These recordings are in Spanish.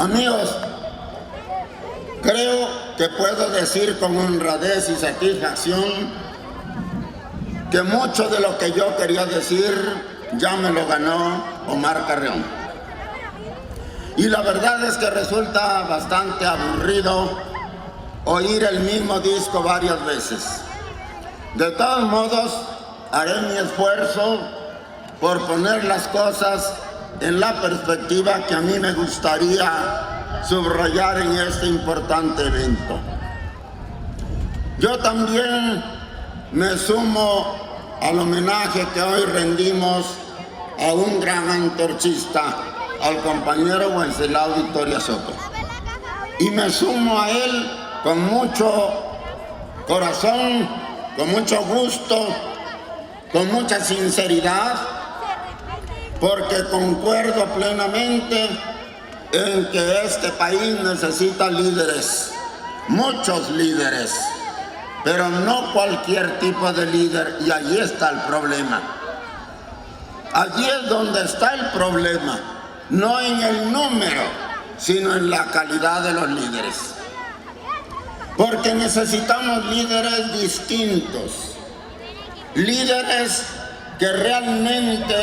Amigos, creo que puedo decir con honradez y satisfacción que mucho de lo que yo quería decir ya me lo ganó Omar Carreón. Y la verdad es que resulta bastante aburrido oír el mismo disco varias veces. De todos modos, haré mi esfuerzo por poner las cosas en la perspectiva que a mí me gustaría subrayar en este importante evento. Yo también me sumo al homenaje que hoy rendimos a un gran antorchista, al compañero Wenceslao Victoria Soto. Y me sumo a él con mucho corazón, con mucho gusto, con mucha sinceridad, porque concuerdo plenamente en que este país necesita líderes, muchos líderes, pero no cualquier tipo de líder, y allí está el problema. Allí es donde está el problema, no en el número, sino en la calidad de los líderes. Porque necesitamos líderes distintos, líderes que realmente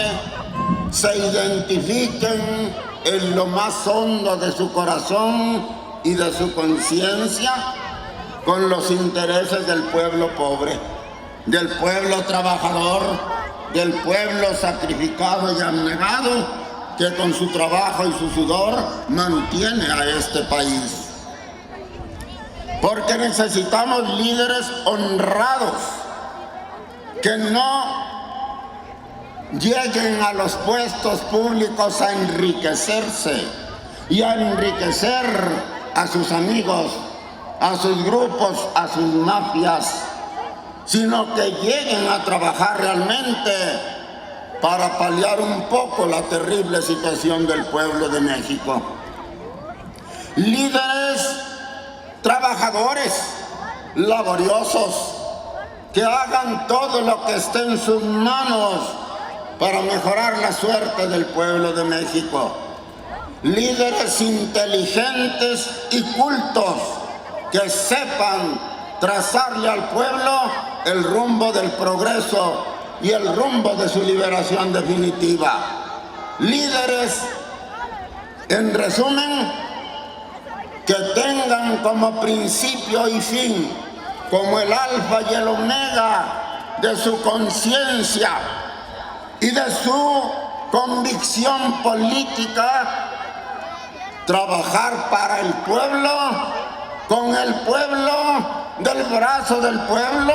se identifiquen en lo más hondo de su corazón y de su conciencia con los intereses del pueblo pobre, del pueblo trabajador, del pueblo sacrificado y abnegado que con su trabajo y su sudor mantiene a este país. Porque necesitamos líderes honrados que no lleguen a los puestos públicos a enriquecerse y a enriquecer a sus amigos, a sus grupos, a sus mafias, sino que lleguen a trabajar realmente para paliar un poco la terrible situación del pueblo de México. Líderes trabajadores, laboriosos, que hagan todo lo que esté en sus manos para mejorar la suerte del pueblo de México. Líderes inteligentes y cultos que sepan trazarle al pueblo el rumbo del progreso y el rumbo de su liberación definitiva. Líderes, en resumen, que tengan como principio y fin, como el alfa y el omega de su conciencia y de su convicción política, trabajar para el pueblo, con el pueblo, del brazo del pueblo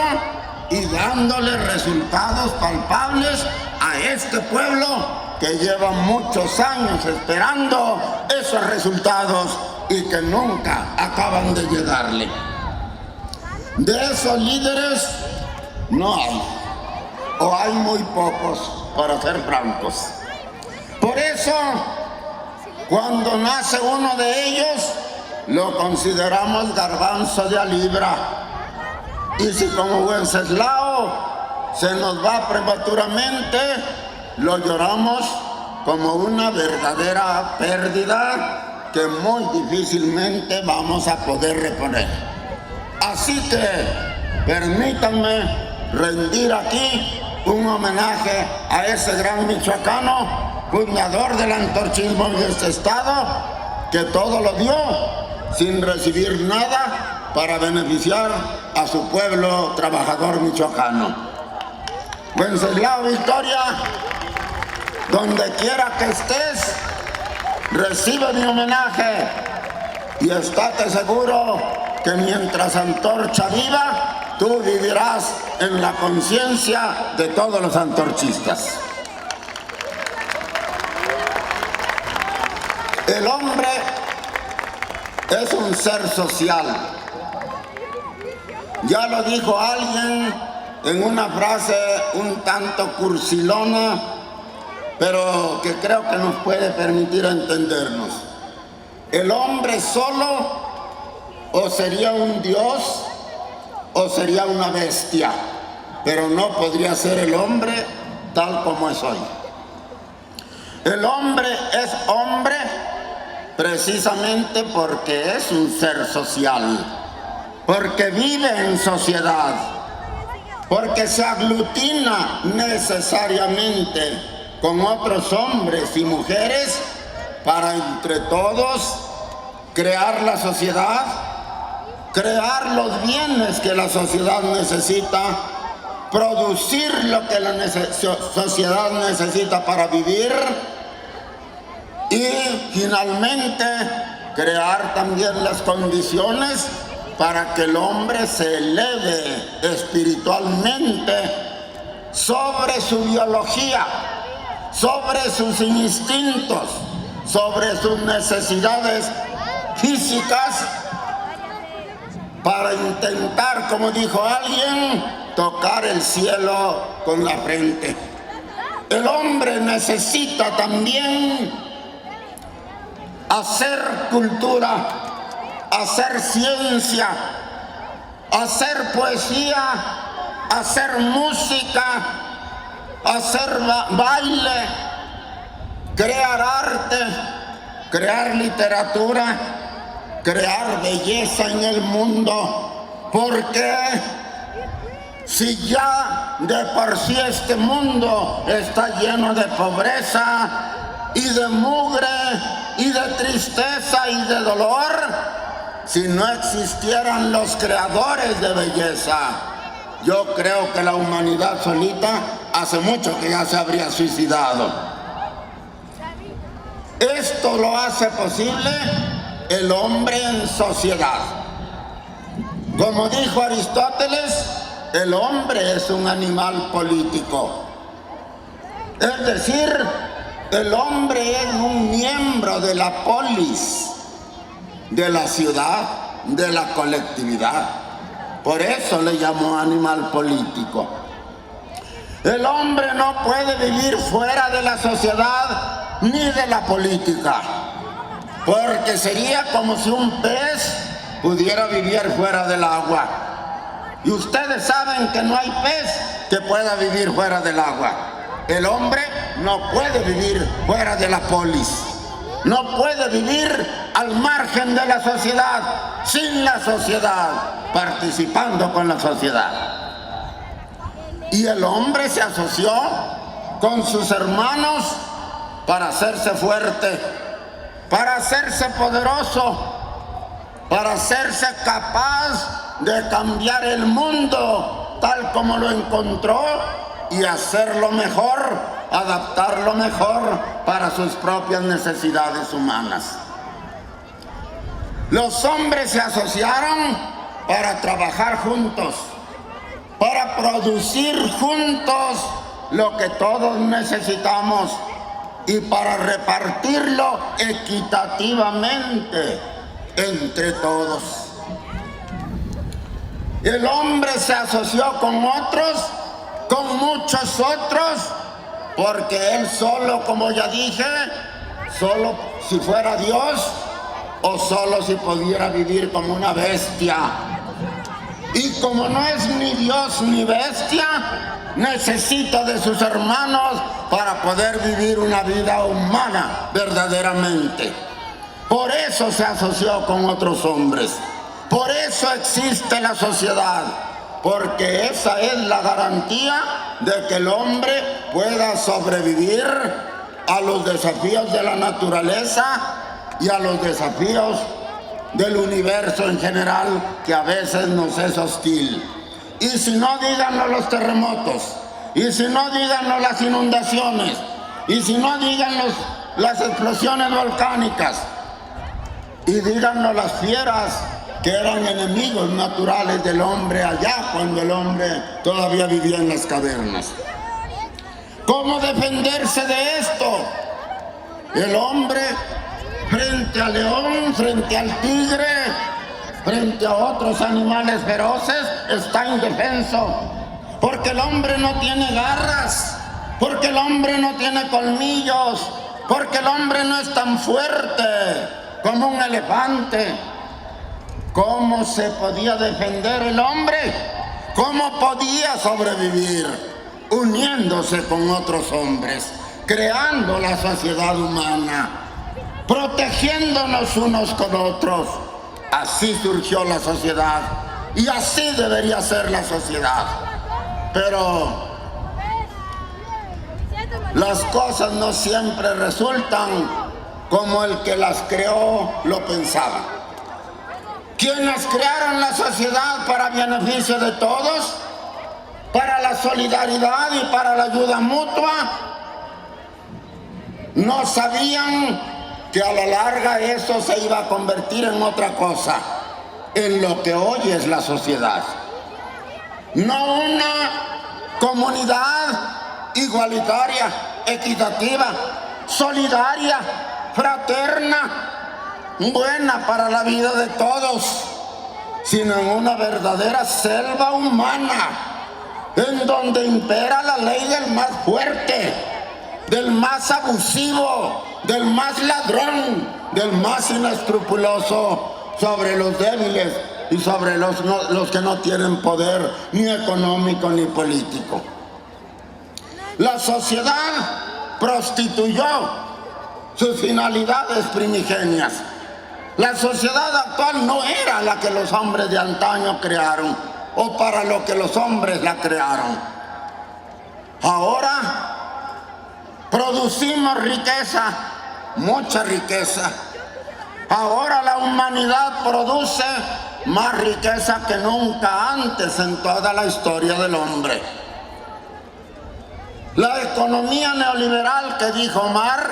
y dándole resultados palpables a este pueblo que lleva muchos años esperando esos resultados y que nunca acaban de llegarle. De esos líderes no hay, o hay muy pocos, para ser francos. Por eso, cuando nace uno de ellos, lo consideramos garbanzo de a libra. Y si como Wenceslao se nos va prematuramente, lo lloramos como una verdadera pérdida que muy difícilmente vamos a poder reponer. Así que permítanme rendir aquí un homenaje a ese gran michoacano, fundador del antorchismo en este estado, que todo lo dio sin recibir nada para beneficiar a su pueblo trabajador michoacano. Wenceslao Victoria, donde quiera que estés, recibe mi homenaje y estate seguro que mientras Antorcha viva, tú vivirás en la conciencia de todos los antorchistas. El hombre es un ser social. Ya lo dijo alguien en una frase un tanto cursilona, pero que creo que nos puede permitir entendernos. El hombre solo o sería un dios o sería una bestia, pero no podría ser el hombre tal como es hoy. El hombre es hombre precisamente porque es un ser social, porque vive en sociedad, porque se aglutina necesariamente con otros hombres y mujeres para entre todos crear la sociedad, crear los bienes que la sociedad necesita, producir lo que la sociedad necesita para vivir y finalmente crear también las condiciones para que el hombre se eleve espiritualmente sobre su biología, sobre sus instintos, sobre sus necesidades físicas, para intentar, como dijo alguien, tocar el cielo con la frente. El hombre necesita también hacer cultura, hacer ciencia, hacer poesía, hacer música, hacer baile, crear arte, crear literatura, crear belleza en el mundo, porque si ya de por sí este mundo está lleno de pobreza y de mugre y de tristeza y de dolor, si no existieran los creadores de belleza, yo creo que la humanidad solita hace mucho que ya se habría suicidado. Esto lo hace posible el hombre en sociedad. Como dijo Aristóteles, el hombre es un animal político. Es decir, el hombre es un miembro de la polis, de la ciudad, de la colectividad. Por eso le llamó animal político. El hombre no puede vivir fuera de la sociedad ni de la política, porque sería como si un pez pudiera vivir fuera del agua. Y ustedes saben que no hay pez que pueda vivir fuera del agua. El hombre no puede vivir fuera de la polis, no puede vivir al margen de la sociedad, sin la sociedad, participando con la sociedad. Y el hombre se asoció con sus hermanos para hacerse fuerte, para hacerse poderoso, para hacerse capaz de cambiar el mundo tal como lo encontró y hacerlo mejor, adaptarlo mejor para sus propias necesidades humanas. Los hombres se asociaron para trabajar juntos, para producir juntos lo que todos necesitamos y para repartirlo equitativamente entre todos. El hombre se asoció con otros, con muchos otros, porque él solo, como ya dije, solo si fuera Dios o solo si pudiera vivir como una bestia. Y como no es ni Dios ni bestia, necesita de sus hermanos para poder vivir una vida humana verdaderamente. Por eso se asoció con otros hombres. Por eso existe la sociedad, porque esa es la garantía de que el hombre pueda sobrevivir a los desafíos de la naturaleza y a los desafíos del universo en general, que a veces nos es hostil. Y si no, díganlo los terremotos, y si no, díganlo las inundaciones, y si no, díganlo las explosiones volcánicas, y díganlo las fieras que eran enemigos naturales del hombre allá cuando el hombre todavía vivía en las cavernas. ¿Cómo defenderse de esto? El hombre frente al león, frente al tigre, frente a otros animales feroces, está indefenso, porque el hombre no tiene garras, porque el hombre no tiene colmillos, porque el hombre no es tan fuerte como un elefante. ¿Cómo se podía defender el hombre? ¿Cómo podía sobrevivir? Uniéndose con otros hombres, creando la sociedad humana. protegiéndonos unos con otros. Así surgió la sociedad y así debería ser la sociedad. Pero las cosas no siempre resultan como el que las creó lo pensaba. Quienes crearon la sociedad para beneficio de todos, para la solidaridad y para la ayuda mutua, no sabían que a la larga eso se iba a convertir en otra cosa, en lo que hoy es la sociedad. No una comunidad igualitaria, equitativa, solidaria, fraterna, buena para la vida de todos, sino en una verdadera selva humana, en donde impera la ley del más fuerte, del más abusivo, del más ladrón, del más inescrupuloso sobre los débiles y sobre los que no tienen poder ni económico ni político. La sociedad prostituyó sus finalidades primigenias. La sociedad actual no era la que los hombres de antaño crearon o para lo que los hombres la crearon. Ahora producimos riqueza, mucha riqueza. Ahora la humanidad produce más riqueza que nunca antes en toda la historia del hombre. La economía neoliberal que dijo Marx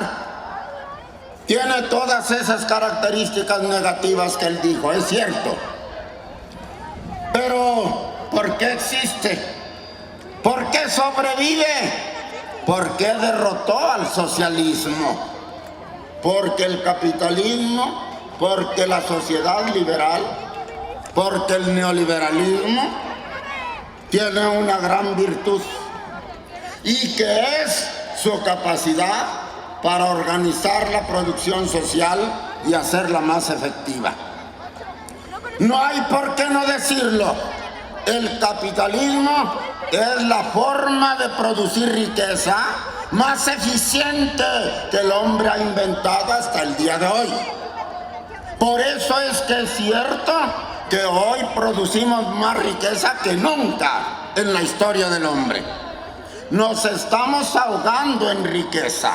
tiene todas esas características negativas que él dijo, es cierto. Pero, ¿por qué existe? ¿Por qué sobrevive? ¿Por qué derrotó al socialismo? Porque el capitalismo, porque la sociedad liberal, porque el neoliberalismo tiene una gran virtud, y que es su capacidad para organizar la producción social y hacerla más efectiva. No hay por qué no decirlo. El capitalismo es la forma de producir riqueza más eficiente que el hombre ha inventado hasta el día de hoy. Por eso es que es cierto que hoy producimos más riqueza que nunca en la historia del hombre. Nos estamos ahogando en riqueza.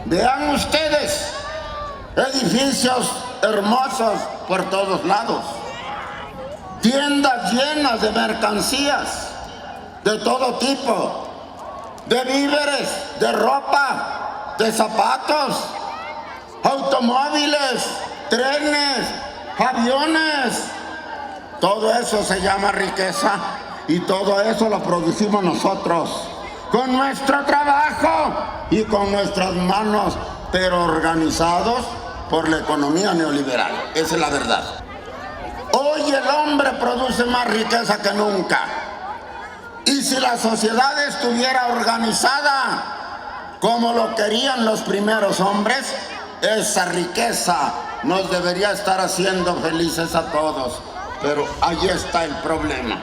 Vean ustedes, edificios hermosos por todos lados, tiendas llenas de mercancías de todo tipo, de víveres, de ropa, de zapatos, automóviles, trenes, aviones. Todo eso se llama riqueza y todo eso lo producimos nosotros con nuestro trabajo y con nuestras manos, pero organizados por la economía neoliberal. Esa es la verdad. Hoy el hombre produce más riqueza que nunca. Y si la sociedad estuviera organizada como lo querían los primeros hombres, esa riqueza nos debería estar haciendo felices a todos. Pero ahí está el problema.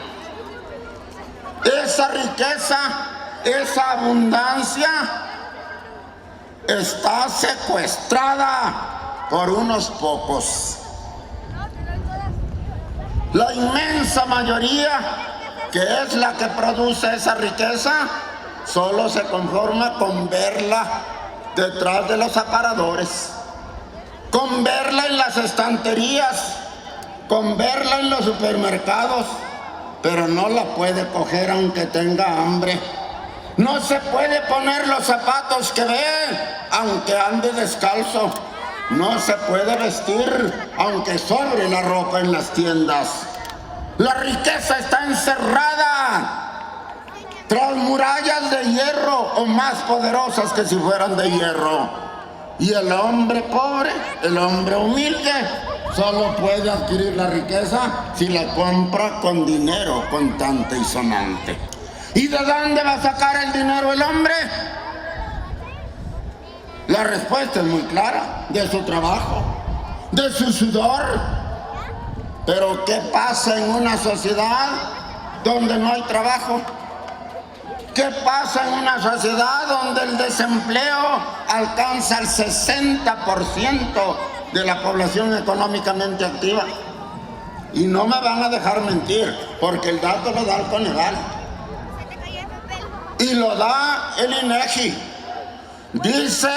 Esa riqueza, esa abundancia está secuestrada por unos pocos. La inmensa mayoría, que es la que produce esa riqueza, solo se conforma con verla detrás de los aparadores, con verla en las estanterías, con verla en los supermercados, pero no la puede coger aunque tenga hambre. No se puede poner los zapatos que ve aunque ande descalzo. No se puede vestir aunque sobre la ropa en las tiendas. La riqueza está encerrada tras murallas de hierro o más poderosas que si fueran de hierro. Y el hombre pobre, el hombre humilde, solo puede adquirir la riqueza si la compra con dinero contante y sonante. ¿Y de dónde va a sacar el dinero el hombre? La respuesta es muy clara: de su trabajo, de su sudor. Pero ¿qué pasa en una sociedad donde no hay trabajo? ¿Qué pasa en una sociedad donde el desempleo alcanza el 60% de la población económicamente activa? Y no me van a dejar mentir, porque el dato lo da el Coneval y lo da el INEGI. Dice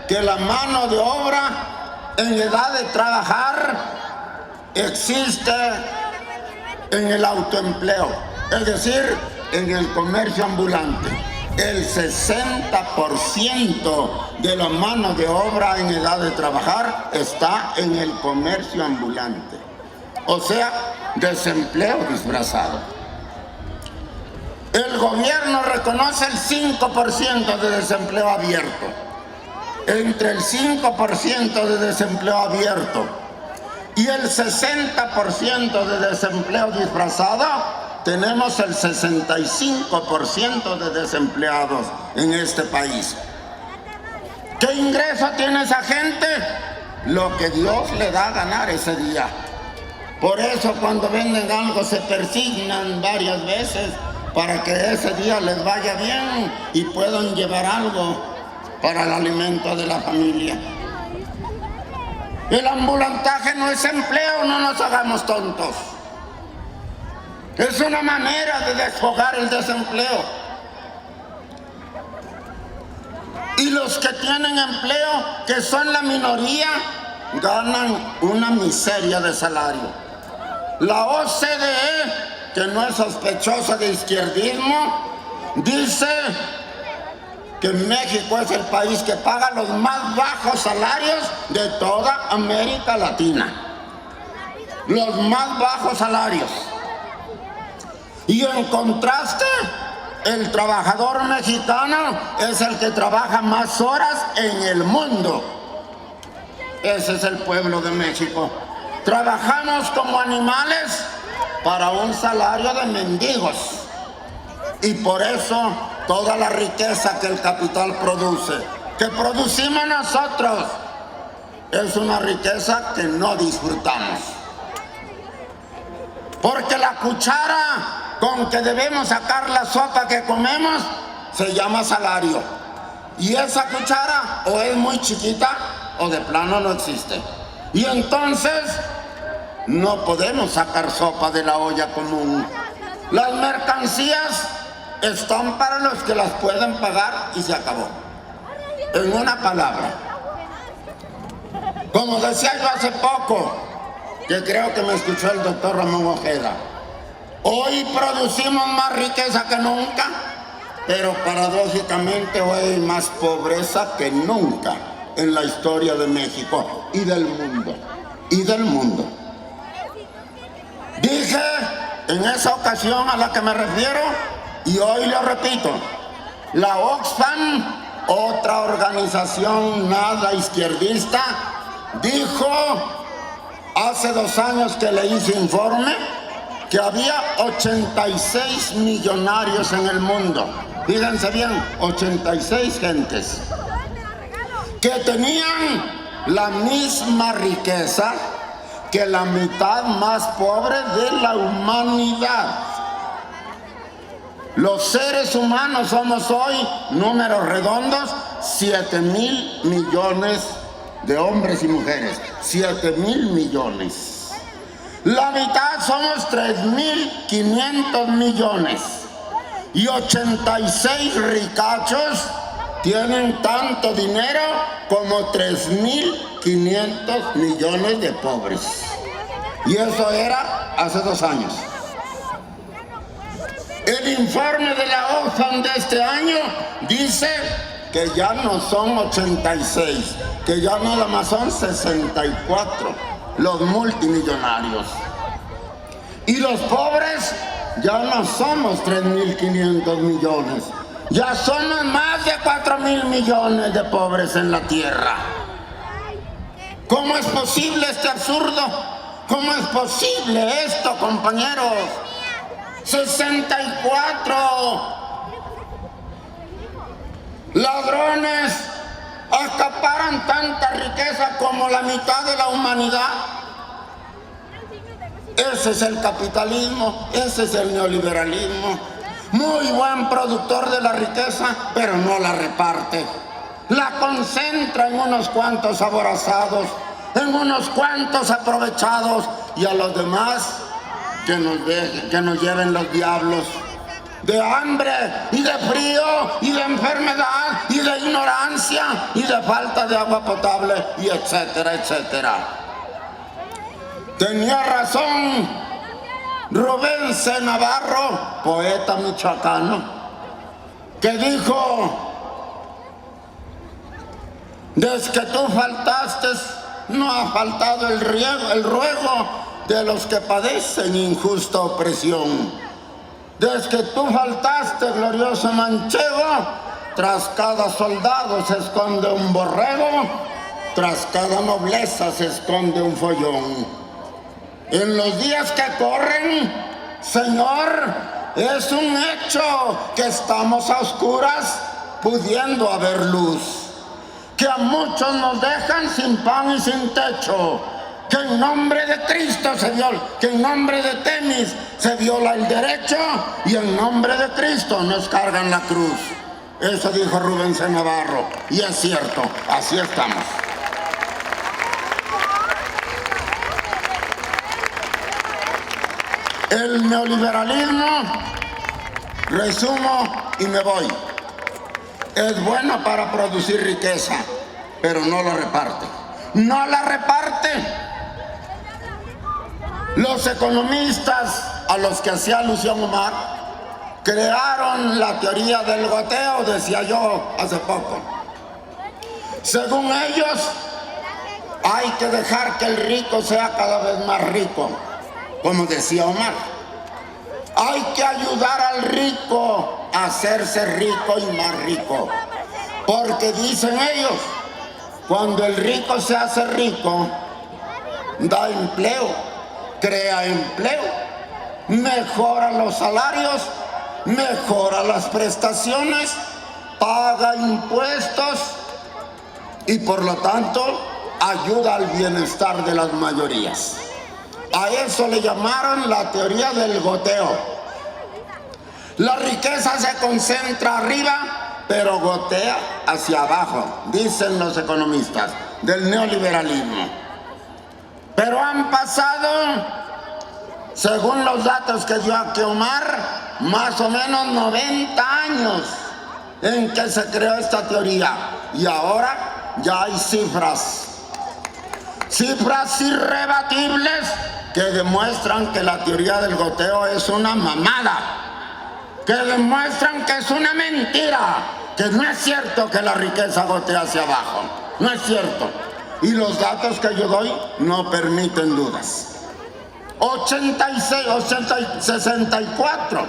que la mano de obra en edad de trabajar existe en el autoempleo, es decir, en el comercio ambulante. El 60% de la mano de obra en edad de trabajar está en el comercio ambulante, o sea, desempleo disfrazado. El gobierno reconoce el 5% de desempleo abierto. Entre el 5% de desempleo abierto y el 60% de desempleo disfrazado, tenemos el 65% de desempleados en este país. ¿Qué ingreso tiene esa gente? Lo que Dios le da a ganar ese día. Por eso cuando venden algo se persignan varias veces para que ese día les vaya bien y puedan llevar algo para el alimento de la familia. El ambulantaje no es empleo, no nos hagamos tontos. Es una manera de desfogar el desempleo. Y los que tienen empleo, que son la minoría, ganan una miseria de salario. La OCDE, que no es sospechosa de izquierdismo, dice que México es el país que paga los más bajos salarios de toda América Latina. Los más bajos salarios. Y en contraste, el trabajador mexicano es el que trabaja más horas en el mundo. Ese es el pueblo de México. Trabajamos como animales para un salario de mendigos. Y por eso toda la riqueza que el capital produce, que producimos nosotros, es una riqueza que no disfrutamos. Porque la cuchara con que debemos sacar la sopa que comemos se llama salario. Y esa cuchara o es muy chiquita o de plano no existe. Y entonces no podemos sacar sopa de la olla común. Las mercancías están para los que las pueden pagar y se acabó. En una palabra, como decía yo hace poco, que creo que me escuchó el doctor Ramón Ojeda, hoy producimos más riqueza que nunca, pero paradójicamente hoy hay más pobreza que nunca en la historia de México y del mundo. Dije en esa ocasión a la que me refiero, y hoy lo repito, la Oxfam, otra organización nada izquierdista, dijo hace 2 años que le hice informe que había 86 millonarios en el mundo. Fíjense bien, 86 gentes que tenían la misma riqueza que la mitad más pobre de la humanidad. Los seres humanos somos hoy, números redondos, 7,000 millones de hombres y mujeres. 7,000 millones. La mitad somos 3,500 millones. Y 86 ricachos tienen tanto dinero como 3,500 millones de pobres. Y eso era hace 2 años. El informe de la Oxfam de este año dice que ya no son 86, que ya nada más son 64 los multimillonarios. Y los pobres ya no somos 3,500 millones, ya somos más de 4,000 millones de pobres en la tierra. ¿Cómo es posible este absurdo? ¿Cómo es posible esto, compañeros? 64 ladrones acaparan tanta riqueza como la mitad de la humanidad. Ese es el capitalismo, ese es el neoliberalismo. muy buen productor de la riqueza, pero no la reparte. La concentra en unos cuantos aborazados, en unos cuantos aprovechados, y a los demás que nos lleven los diablos. De hambre y de frío y de enfermedad y de ignorancia y de falta de agua potable, y etcétera, etcétera. Tenía razón Rubén C. Navarro, poeta michoacano, que dijo: desde que tú faltaste, no ha faltado el ruego de los que padecen injusta opresión. Desde que tú faltaste, glorioso manchego, tras cada soldado se esconde un borrego, tras cada nobleza se esconde un follón. En los días que corren, Señor, es un hecho que estamos a oscuras, pudiendo haber luz. Que a muchos nos dejan sin pan y sin techo. Que en nombre de Cristo que en nombre de Temis se viola el derecho, y en nombre de Cristo nos cargan la cruz. Eso dijo Rubén C. Navarro, y es cierto, así estamos. El neoliberalismo, resumo y me voy, es bueno para producir riqueza, pero no la reparte. No la reparte. Los economistas a los que hacía alusión Omar crearon la teoría del goteo, decía yo hace poco. Según ellos, hay que dejar que el rico sea cada vez más rico, como decía Omar. Hay que ayudar al rico a hacerse rico y más rico, porque dicen ellos, cuando el rico se hace rico, da empleo, crea empleo, mejora los salarios, mejora las prestaciones, paga impuestos y por lo tanto ayuda al bienestar de las mayorías. A eso le llamaron la teoría del goteo. La riqueza se concentra arriba, pero gotea hacia abajo, dicen los economistas del neoliberalismo. Pero han pasado, según los datos que dio aquí Omar, más o menos 90 años en que se creó esta teoría. Y ahora ya hay cifras irrebatibles que demuestran que la teoría del goteo es una mamada, que demuestran que es una mentira, que no es cierto que la riqueza gotea hacia abajo, no es cierto. Y los datos que yo doy no permiten dudas. 64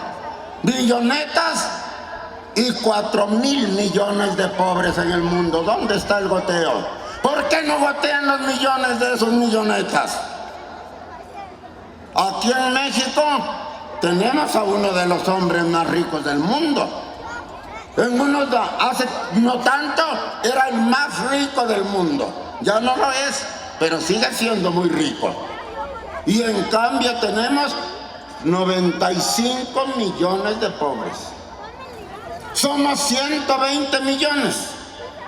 billonetas y 4.000 millones de pobres en el mundo. ¿Dónde está el goteo? ¿Por qué no gotean los millones de esos millonetas? Aquí en México tenemos a uno de los hombres más ricos del mundo. Hace no tanto era el más rico del mundo. Ya no lo es, pero sigue siendo muy rico. Y en cambio tenemos 95 millones de pobres. Somos 120 millones.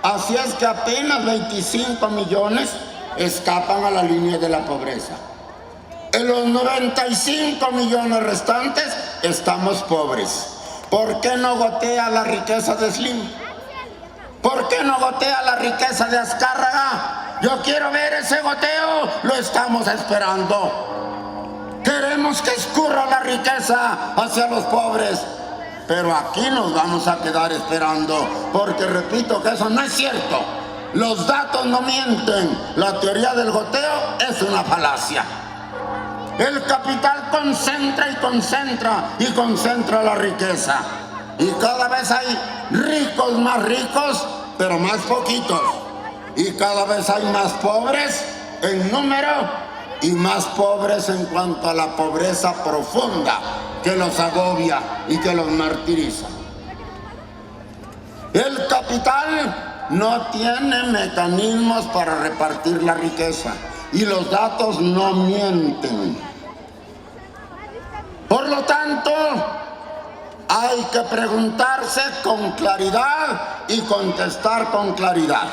Así es que apenas 25 millones escapan a la línea de la pobreza. En los 95 millones restantes estamos pobres. ¿Por qué no gotea la riqueza de Slim? ¿Por qué no gotea la riqueza de Azcárraga? Yo quiero ver ese goteo, lo estamos esperando. Queremos que escurra la riqueza hacia los pobres, pero aquí nos vamos a quedar esperando, porque repito que eso no es cierto. Los datos no mienten, la teoría del goteo es una falacia. El capital concentra y concentra y concentra la riqueza. Y cada vez hay ricos más ricos, pero más poquitos. Y cada vez hay más pobres en número y más pobres en cuanto a la pobreza profunda que los agobia y que los martiriza. El capital no tiene mecanismos para repartir la riqueza y los datos no mienten. Por lo tanto, Hay que preguntarse con claridad y contestar con claridad.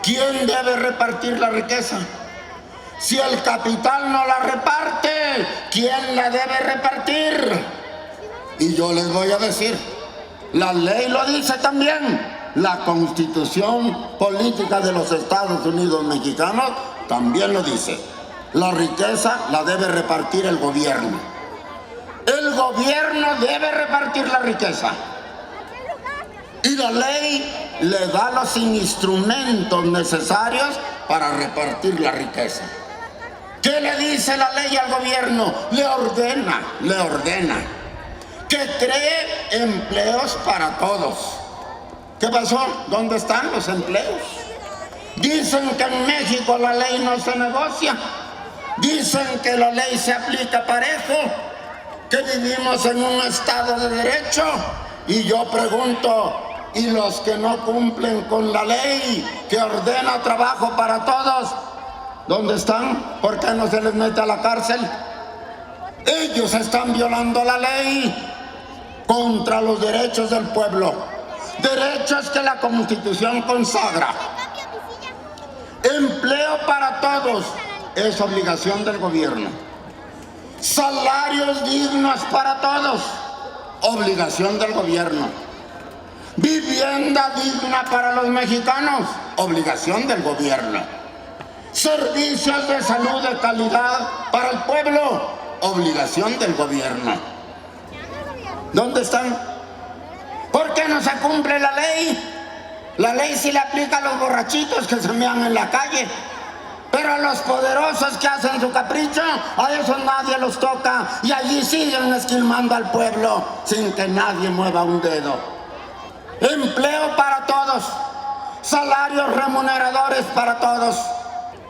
¿Quién debe repartir la riqueza? Si el capital no la reparte, ¿quién la debe repartir? Y yo les voy a decir, la ley lo dice también, la Constitución Política de los Estados Unidos Mexicanos también lo dice. La riqueza la debe repartir el gobierno. El gobierno debe repartir la riqueza. Y la ley le da los instrumentos necesarios para repartir la riqueza. ¿Qué le dice la ley al gobierno? Le ordena que cree empleos para todos. ¿Qué pasó? ¿Dónde están los empleos? Dicen que en México la ley no se negocia. Dicen que la ley se aplica parejo, que vivimos en un estado de derecho. Y yo pregunto, ¿y los que no cumplen con la ley, que ordena trabajo para todos, dónde están? ¿Por qué no se les mete a la cárcel? Ellos están violando la ley contra los derechos del pueblo, derechos que la Constitución consagra. Empleo para todos es obligación del gobierno. Salarios dignos para todos, obligación del gobierno. Vivienda digna para los mexicanos, obligación del gobierno. Servicios de salud de calidad para el pueblo, obligación del gobierno. ¿Dónde están? ¿Por qué no se cumple la ley? La ley sí le aplica a los borrachitos que se mean en la calle, pero a los poderosos que hacen su capricho, a esos nadie los toca y allí siguen esquilmando al pueblo sin que nadie mueva un dedo. Empleo para todos, salarios remuneradores para todos,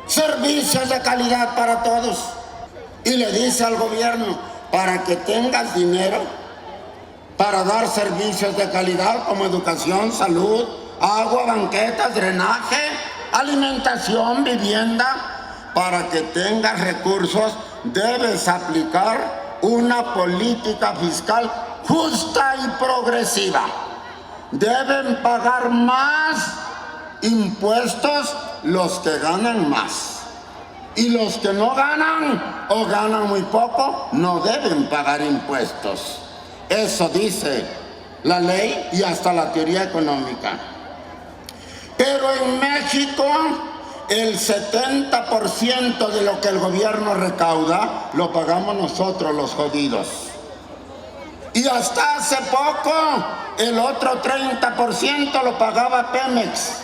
servicios de calidad para todos. Y le dice al gobierno, para que tengas dinero para dar servicios de calidad como educación, salud, agua, banquetas, drenaje, alimentación, vivienda, para que tengas recursos debes aplicar una política fiscal justa y progresiva. Deben pagar más impuestos los que ganan más. Y los que no ganan o ganan muy poco no deben pagar impuestos. Eso dice la ley y hasta la teoría económica. Pero en México el 70% de lo que el gobierno recauda lo pagamos nosotros los jodidos. Y hasta hace poco el otro 30% lo pagaba Pemex.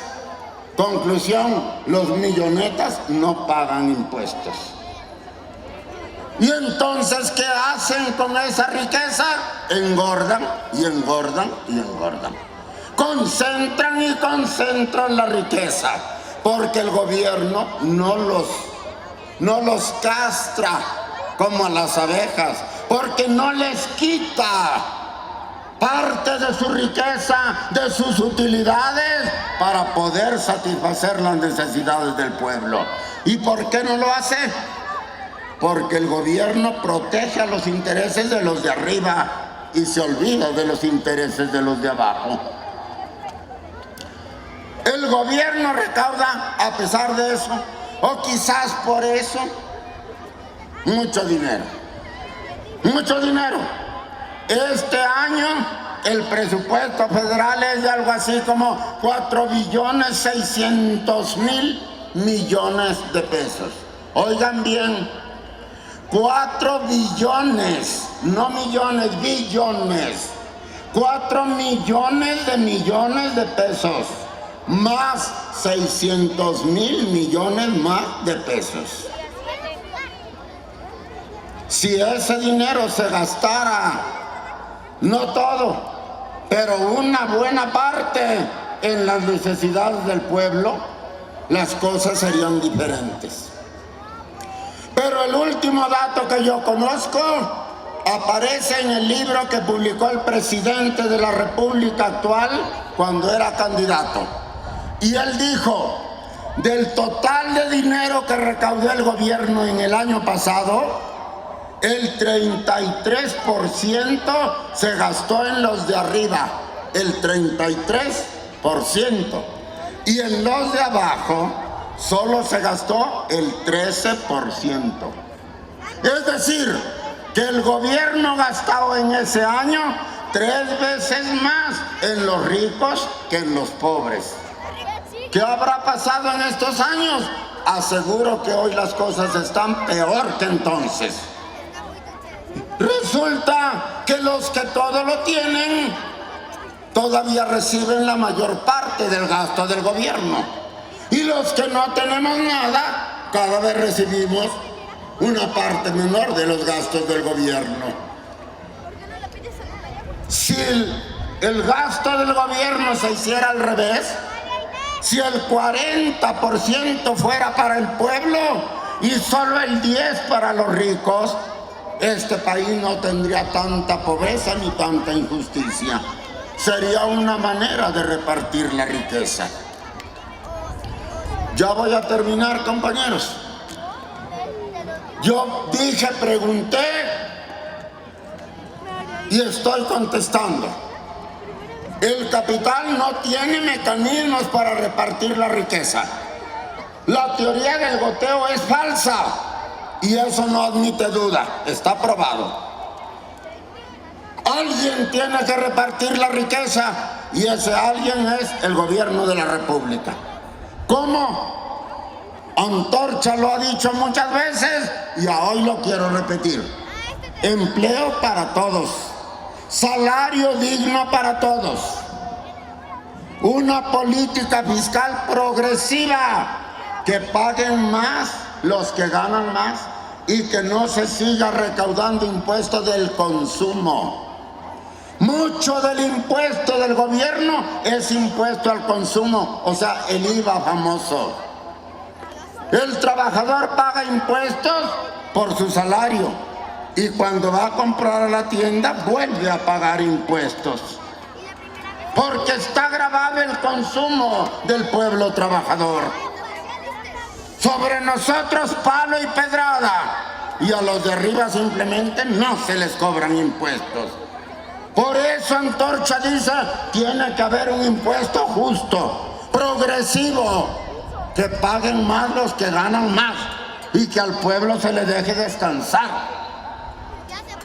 Conclusión, los millonetas no pagan impuestos. ¿Y entonces qué hacen con esa riqueza? Engordan y engordan y engordan. Concentran y concentran la riqueza, porque el gobierno no los castra como a las abejas, porque no les quita parte de su riqueza, de sus utilidades, para poder satisfacer las necesidades del pueblo. ¿Y por qué no lo hace? Porque el gobierno protege a los intereses de los de arriba y se olvida de los intereses de los de abajo. El gobierno recauda, a pesar de eso, o quizás por eso, mucho dinero. Mucho dinero. Este año el presupuesto federal es de algo así como 4.600.000.000.000 de pesos. Oigan bien, 4 billones, no millones, billones. 4 millones de pesos, más 600.000 millones más de pesos. Si ese dinero se gastara, no todo, pero una buena parte en las necesidades del pueblo, las cosas serían diferentes. Pero el último dato que yo conozco aparece en el libro que publicó el presidente de la República actual cuando era candidato. Y él dijo, del total de dinero que recaudó el gobierno en el año pasado, El 33% se gastó en los de arriba, el 33%. Y en los de abajo solo se gastó el 13%. Es decir, que el gobierno gastó en ese año 3 veces más en los ricos que en los pobres. ¿Qué habrá pasado en estos años? Aseguro que hoy las cosas están peor que entonces. Resulta que los que todo lo tienen todavía reciben la mayor parte del gasto del gobierno. Y los que no tenemos nada, cada vez recibimos una parte menor de los gastos del gobierno. Si el gasto del gobierno se hiciera al revés, si el 40% fuera para el pueblo y solo el 10% para los ricos, este país no tendría tanta pobreza ni tanta injusticia. Sería una manera de repartir la riqueza. Ya voy a terminar, compañeros. Yo dije, pregunté y estoy contestando. El capital no tiene mecanismos para repartir la riqueza. La teoría del goteo es falsa y eso no admite duda, está probado. Alguien tiene que repartir la riqueza y ese alguien es el gobierno de la República. ¿Cómo? Antorcha lo ha dicho muchas veces y hoy lo quiero repetir. Empleo para todos, salario digno para todos, una política fiscal progresiva, que paguen más los que ganan más y que no se siga recaudando impuestos del consumo. Mucho del impuesto del gobierno es impuesto al consumo, o sea, el IVA famoso. El trabajador paga impuestos por su salario y cuando va a comprar a la tienda vuelve a pagar impuestos. Porque está grabado el consumo del pueblo trabajador. Sobre nosotros palo y pedrada y a los de arriba simplemente no se les cobran impuestos. Por eso Antorcha dice, tiene que haber un impuesto justo, progresivo, que paguen más los que ganan más y que al pueblo se le deje descansar.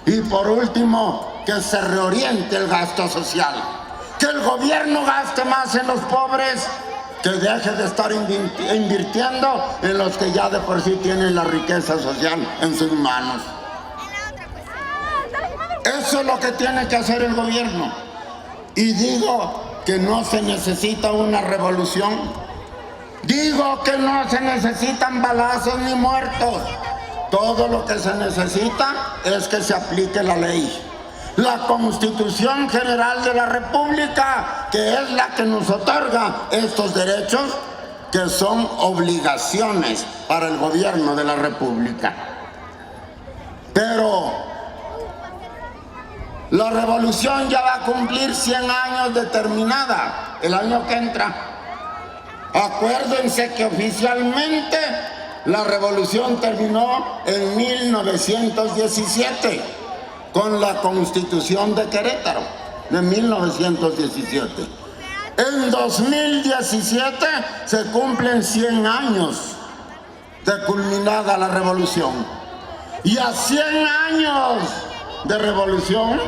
Y por último, que se reoriente el gasto social, que el gobierno gaste más en los pobres, que deje de estar invirtiendo en los que ya de por sí tienen la riqueza social en sus manos. Eso es lo que tiene que hacer el gobierno. Y digo que no se necesita una revolución. Digo que no se necesitan balazos ni muertos. Todo lo que se necesita es que se aplique la ley. La Constitución General de la República, que es la que nos otorga estos derechos, que son obligaciones para el gobierno de la República. Pero la revolución ya va a cumplir 100 años de terminada, el año que entra. Acuérdense que oficialmente la revolución terminó en 1917 con la Constitución de Querétaro de 1917. En 2017 se cumplen 100 años de culminada la revolución. Y a 100 años de revolución,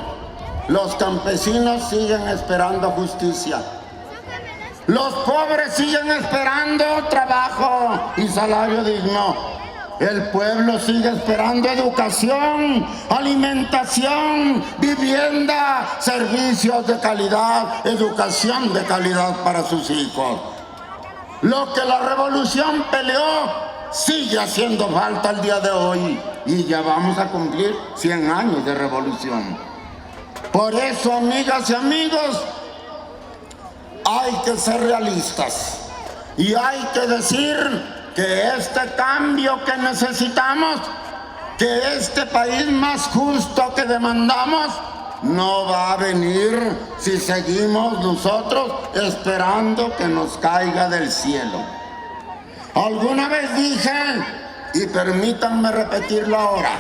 los campesinos siguen esperando justicia. Los pobres siguen esperando trabajo y salario digno. El pueblo sigue esperando educación, alimentación, vivienda, servicios de calidad, educación de calidad para sus hijos. Lo que la revolución peleó sigue haciendo falta al día de hoy y ya vamos a cumplir 100 años de revolución. Por eso, amigas y amigos, hay que ser realistas y hay que decir que este cambio que necesitamos, que este país más justo que demandamos, no va a venir si seguimos nosotros esperando que nos caiga del cielo. Alguna vez dije, y permítanme repetirlo ahora,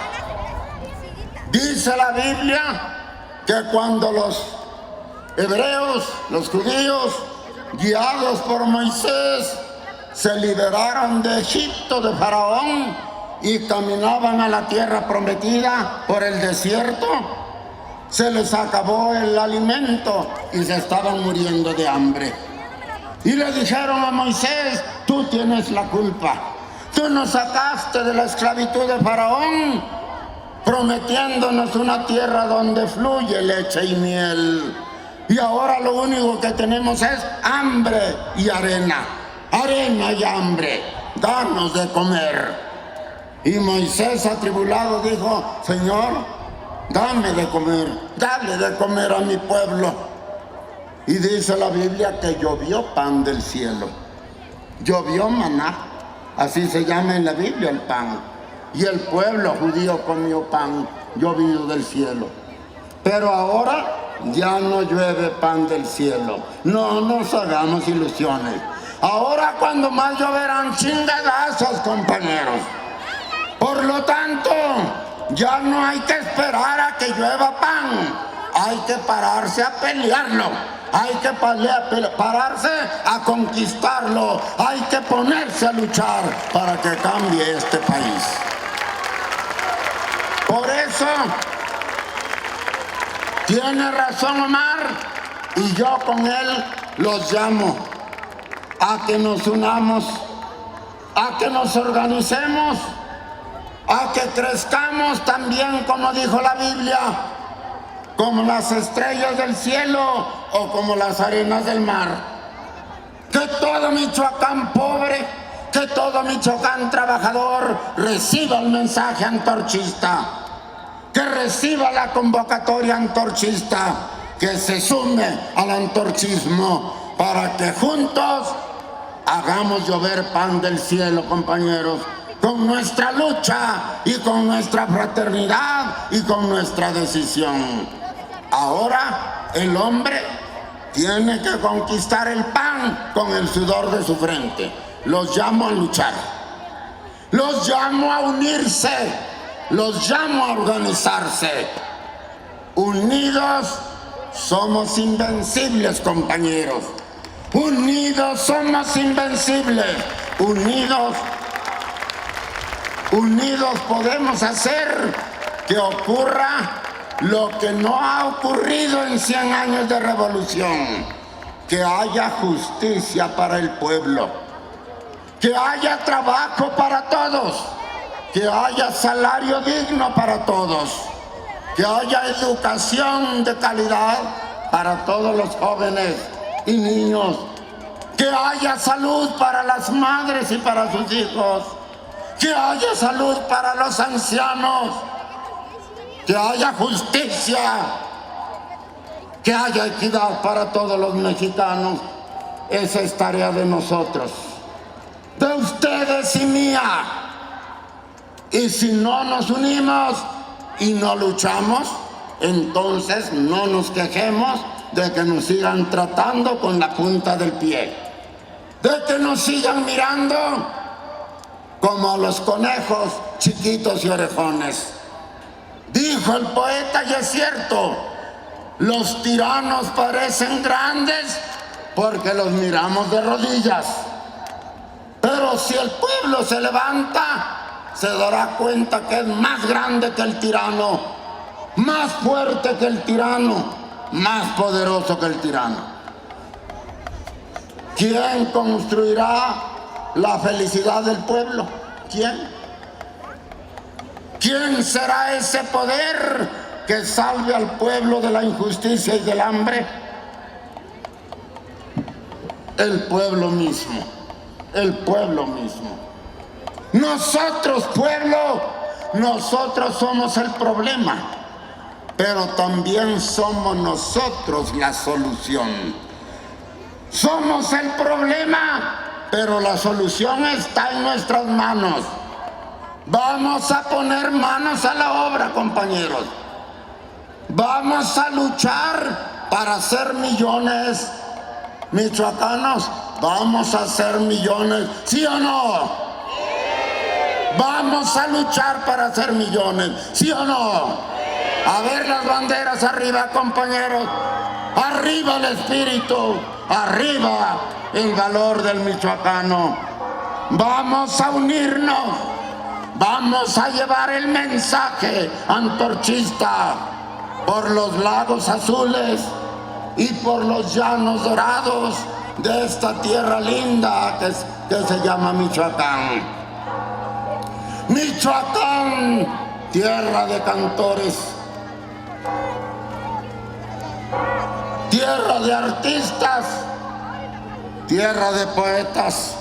Dice la Biblia que cuando los hebreos, los judíos, guiados por Moisés, se liberaron de Egipto, de Faraón, y caminaban a la tierra prometida por el desierto, se les acabó el alimento y se estaban muriendo de hambre. Y le dijeron a Moisés: tú tienes la culpa. Tú nos sacaste de la esclavitud de Faraón, prometiéndonos una tierra donde fluye leche y miel. Y ahora lo único que tenemos es hambre y arena. Arena y hambre. Danos de comer. Y Moisés, atribulado, dijo: Señor, dame de comer. Dale de comer a mi pueblo. Y dice la Biblia que llovió pan del cielo. Llovió maná. Así se llama en la Biblia el pan. Y el pueblo judío comió pan llovido del cielo. Pero ahora ya no llueve pan del cielo. No nos hagamos ilusiones. Ahora cuando más lloverán chingadazos, compañeros. Por lo tanto, ya no hay que esperar a que llueva pan. Hay que pararse a pelearlo. Hay que pararse a conquistarlo. Hay que ponerse a luchar para que cambie este país. Por eso, tiene razón Omar, y yo con él los llamo a que nos unamos, a que nos organicemos, a que crezcamos también, como dijo la Biblia, como las estrellas del cielo o como las arenas del mar. Que todo Michoacán pobre, que todo Michoacán trabajador reciba el mensaje antorchista, que reciba la convocatoria antorchista, que se sume al antorchismo para que juntos hagamos llover pan del cielo, compañeros, con nuestra lucha y con nuestra fraternidad y con nuestra decisión. Ahora el hombre tiene que conquistar el pan con el sudor de su frente. Los llamo a luchar, los llamo a unirse, los llamo a organizarse. Unidos somos invencibles, compañeros. Unidos somos invencibles. Unidos podemos hacer que ocurra lo que no ha ocurrido en 100 años de revolución. Que haya justicia para el pueblo. Que haya trabajo para todos. Que haya salario digno para todos. Que haya educación de calidad para todos los jóvenes y niños. Que haya salud para las madres y para sus hijos. Que haya salud para los ancianos. Que haya justicia. Que haya equidad para todos los mexicanos. Esa es tarea de nosotros, de ustedes y mía. Y si no nos unimos y no luchamos, entonces no nos quejemos de que nos sigan tratando con la punta del pie, de que nos sigan mirando como a los conejos chiquitos y orejones. Dijo el poeta, y es cierto, los tiranos parecen grandes porque los miramos de rodillas. Pero si el pueblo se levanta, se dará cuenta que es más grande que el tirano, más fuerte que el tirano, más poderoso que el tirano. ¿Quién construirá la felicidad del pueblo? ¿Quién? ¿Quién será ese poder que salve al pueblo de la injusticia y del hambre? El pueblo mismo, el pueblo mismo. Nosotros, pueblo, nosotros somos el problema, pero también somos nosotros la solución. Somos el problema, pero la solución está en nuestras manos. Vamos a poner manos a la obra, compañeros. Vamos a luchar para ser millones michoacanos. Vamos a ser millones, ¿sí o no? Vamos a luchar para ser millones, ¿sí o no? A ver las banderas arriba, compañeros. Arriba el espíritu, arriba el valor del michoacano. Vamos a unirnos, vamos a llevar el mensaje antorchista por los lagos azules y por los llanos dorados de esta tierra linda que se llama Michoacán. Michoacán, tierra de cantores, tierra de artistas, tierra de poetas,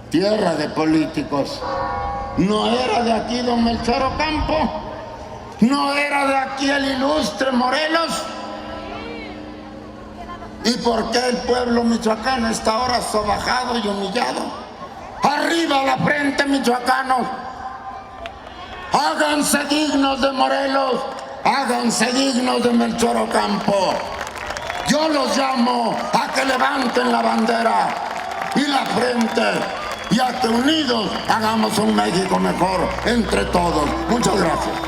tierra de políticos. ¿No era de aquí don Melchor Ocampo? ¿No era de aquí el ilustre Morelos? ¿Y por qué el pueblo michoacano está ahora sobajado y humillado? ¡Arriba la frente, michoacanos! ¡Háganse dignos de Morelos! ¡Háganse dignos de Melchor Ocampo! Yo los llamo a que levanten la bandera y la frente y a que unidos hagamos un México mejor entre todos. Muchas gracias.